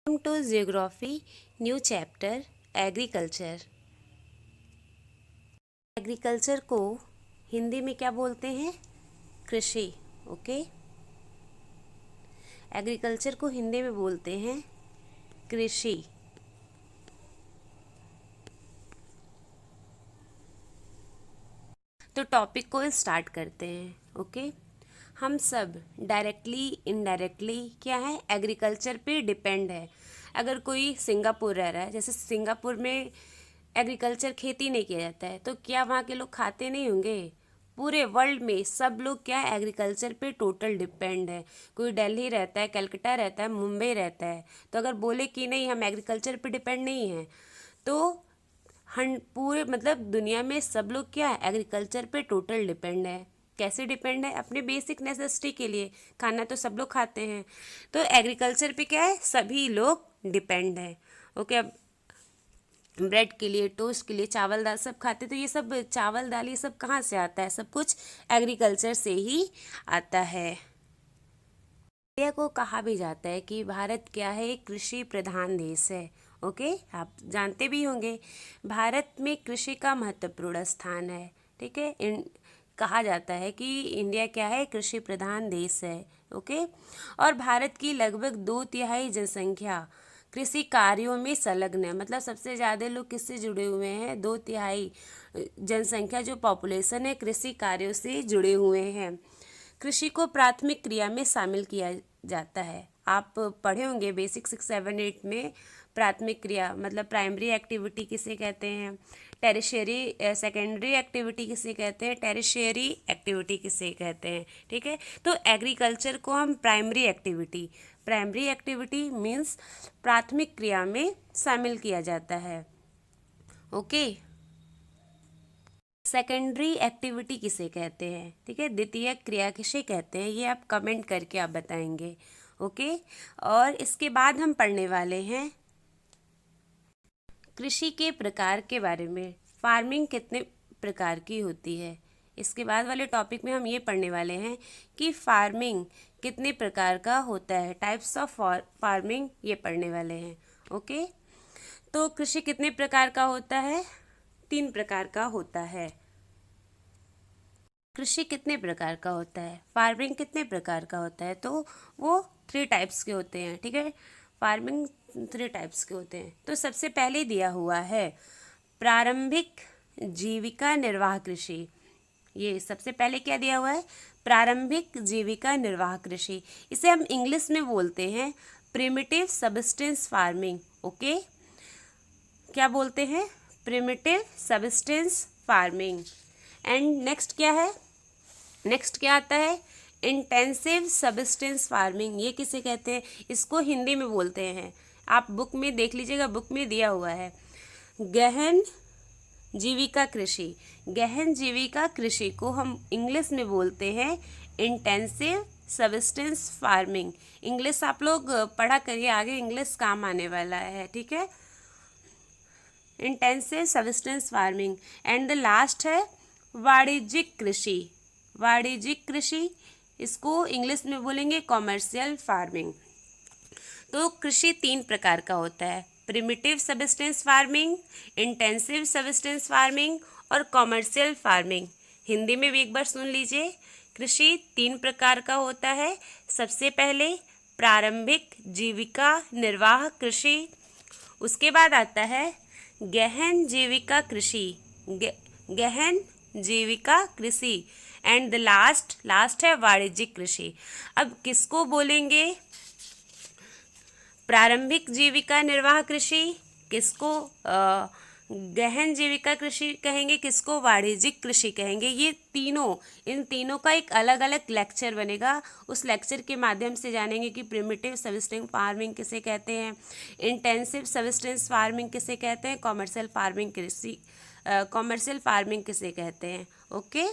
Welcome to Geography, new chapter agriculture. Agriculture को हिंदी में क्या बोलते हैं? कृषि। ओके, एग्रीकल्चर को हिंदी में बोलते हैं कृषि। तो टॉपिक को स्टार्ट करते हैं। ओके, हम सब डायरेक्टली इनडायरेक्टली क्या है, एग्रीकल्चर पे डिपेंड है। अगर कोई सिंगापुर रह रहा है, जैसे सिंगापुर में एग्रीकल्चर खेती नहीं किया जाता है, तो क्या वहाँ के लोग खाते नहीं होंगे? पूरे वर्ल्ड में सब लोग क्या है, एग्रीकल्चर पे टोटल डिपेंड है। कोई दिल्ली रहता है, कलकत्ता रहता है, मुंबई रहता है, तो अगर बोले कि नहीं हम एग्रीकल्चर पे डिपेंड नहीं हैं, तो पूरे मतलब दुनिया में सब लोग क्या है, एग्रीकल्चर पे टोटल डिपेंड है। कैसे डिपेंड है? अपने बेसिक नेसेसिटी के लिए। खाना तो सब लोग खाते हैं, तो एग्रीकल्चर पे क्या है, सभी लोग डिपेंड है। ओके, अब ब्रेड के लिए, टोस्ट के लिए चावल दाल सब खाते, तो ये सब चावल दाल ये सब कहाँ से आता है? सब कुछ एग्रीकल्चर से ही आता है। इंडिया को कहा भी जाता है कि भारत क्या है, एक कृषि प्रधान देश है। ओके, आप जानते भी होंगे भारत में कृषि का महत्वपूर्ण स्थान है। ठीक है, कहा जाता है कि इंडिया क्या है, कृषि प्रधान देश है। ओके, और भारत की लगभग 2/3 जनसंख्या कृषि कार्यों में संलग्न है। मतलब सबसे ज़्यादा लोग किससे जुड़े हुए हैं? 2/3 जनसंख्या जो पॉपुलेशन है कृषि कार्यों से जुड़े हुए हैं। कृषि को प्राथमिक क्रिया में शामिल किया जाता है। आप पढ़े होंगे बेसिक 6, 7, 8 में। प्राथमिक क्रिया मतलब प्राइमरी एक्टिविटी किसे कहते हैं, टेरिशरी सेकेंडरी एक्टिविटी किसे कहते हैं, टेरिशरी एक्टिविटी किसे कहते हैं। ठीक है, तो एग्रीकल्चर को हम प्राइमरी एक्टिविटी मीन्स प्राथमिक क्रिया में शामिल किया जाता है। ओके, सेकेंडरी एक्टिविटी किसे कहते हैं? ठीक है, द्वितीयक क्रिया किसे कहते हैं, ये आप कमेंट करके आप बताएंगे। ओके, और इसके बाद हम पढ़ने वाले हैं कृषि के प्रकार के बारे में। फार्मिंग कितने प्रकार की होती है? इसके बाद वाले टॉपिक में हम ये पढ़ने वाले हैं कि फार्मिंग कितने प्रकार का होता है, टाइप्स ऑफ फार्मिंग, ये पढ़ने वाले हैं। ओके, तो कृषि कितने प्रकार का होता है? 3 प्रकार का होता है। कृषि कितने प्रकार का होता है, फार्मिंग कितने प्रकार का होता है? तो वो 3 टाइप्स के होते हैं। ठीक है, फार्मिंग 3 टाइप्स के होते हैं। तो सबसे पहले दिया हुआ है प्रारंभिक जीविका निर्वाह कृषि। ये सबसे पहले क्या दिया हुआ है? प्रारंभिक जीविका निर्वाह कृषि। इसे हम इंग्लिश में बोलते हैं प्रिमिटिव सबसिस्टेंस फार्मिंग। ओके, क्या बोलते हैं? Primitive subsistence farming. And next क्या है? नेक्स्ट क्या आता है? Intensive subsistence farming. ये किसे कहते हैं? इसको हिंदी में बोलते हैं, आप बुक में देख लीजिएगा, बुक में दिया हुआ है गहन जीविका कृषि। गहन जीविका कृषि को हम इंग्लिश में बोलते हैं इंटेंसिव सबसिस्टेंस फार्मिंग। इंग्लिश आप लोग पढ़ा करिए, आगे इंग्लिश काम आने वाला है। ठीक है, intensive subsistence farming. And the last है वाणिज्यिक कृषि। वाणिज्यिक कृषि, इसको इंग्लिश में बोलेंगे कॉमर्शियल फार्मिंग। तो कृषि 3 प्रकार का होता है, primitive subsistence farming, intensive subsistence farming और कॉमर्शियल फार्मिंग। हिंदी में भी एक बार सुन लीजिए, कृषि 3 प्रकार का होता है। सबसे पहले प्रारंभिक जीविका निर्वाह कृषि, उसके बाद आता है गहन जीविका कृषि, गहन जीविका कृषि, एंड द लास्ट है वाणिज्यिक कृषि। अब किसको बोलेंगे प्रारंभिक जीविका निर्वाह कृषि, किसको गहन जीविका कृषि कहेंगे, किसको वाणिज्यिक कृषि कहेंगे? ये तीनों, इन तीनों का एक अलग अलग लेक्चर बनेगा। उस लेक्चर के माध्यम से जानेंगे कि प्रिमिटिव सबसिस्टेंस फार्मिंग किसे कहते हैं, इंटेंसिव सबसिस्टेंस फार्मिंग किसे कहते हैं, कॉमर्शियल फार्मिंग किसे कहते हैं। ओके।